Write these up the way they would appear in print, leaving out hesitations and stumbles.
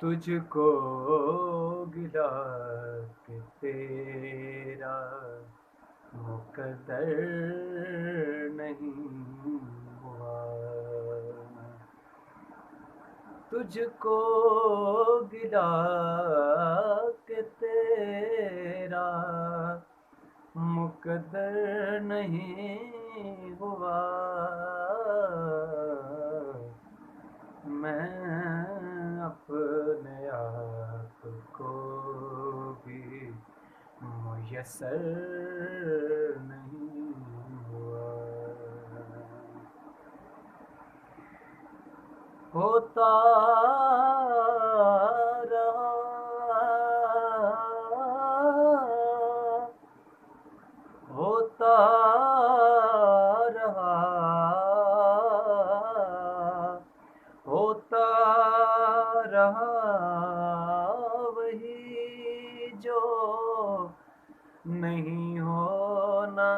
تجھ کو گلا کہ تیرا مقدر نہیں ہوا، تجھ کو گلا کہ تیرا مقدر نہیں ہوا، میں اپنے آپ کو بھی میسر نہیں ہوا، ہوتا رہا ہوتا رہا ہوتا رہا وہی جو نہیں ہونا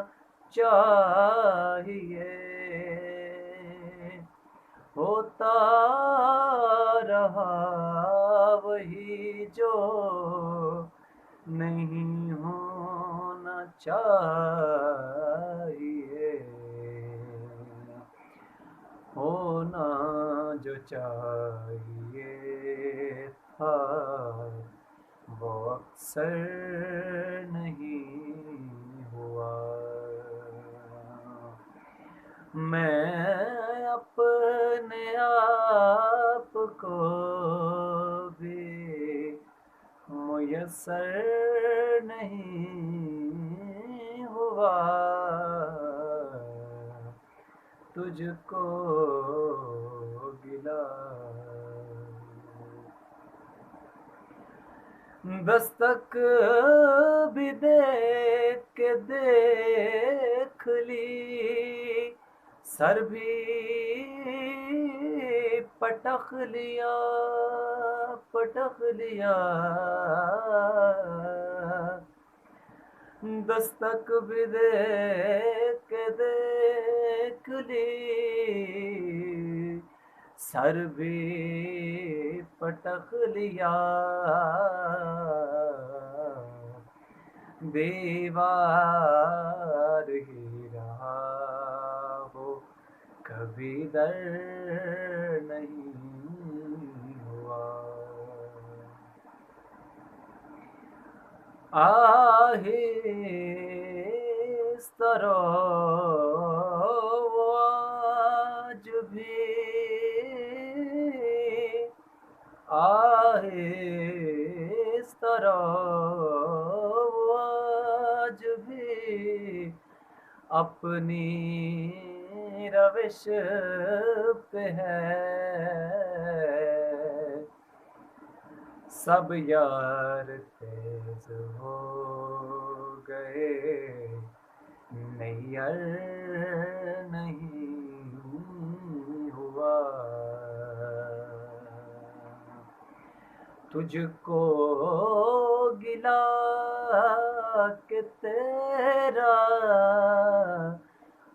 چاہیے، ہوتا رہا وہی جو نہیں ہونا چاہیے، ہونا جو چاہیے تھا وہ اکثر نہیں ہوا، میں اپنے آپ کو بھی میسر نہیں ہوا، تجھ کو گلا دستک بھی دیکھ کے دیکھ لی، سر بھی پٹخ لیا پٹخ لیا، دستک بھی دیکھ کے دیکھ لی، سر بھی پٹخ لیا، دیوار ہی رہا ہو کبھی در نہیں ہوا، آہستہ رو آج بھی، آہستہ رو آج بھی، اپنی روش پہ ہے، سب یار تیز ہو گئے نیر نہیں ہوا، تجھ کو گلا کہ تیرا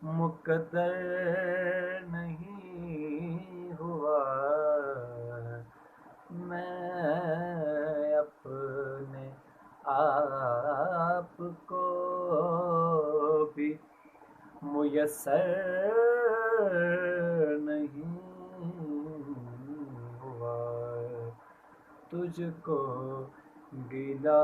مقدر نہیں ہوا، میں اپنے آپ کو بھی میسر نہیں ہوا، تجھ کو گلا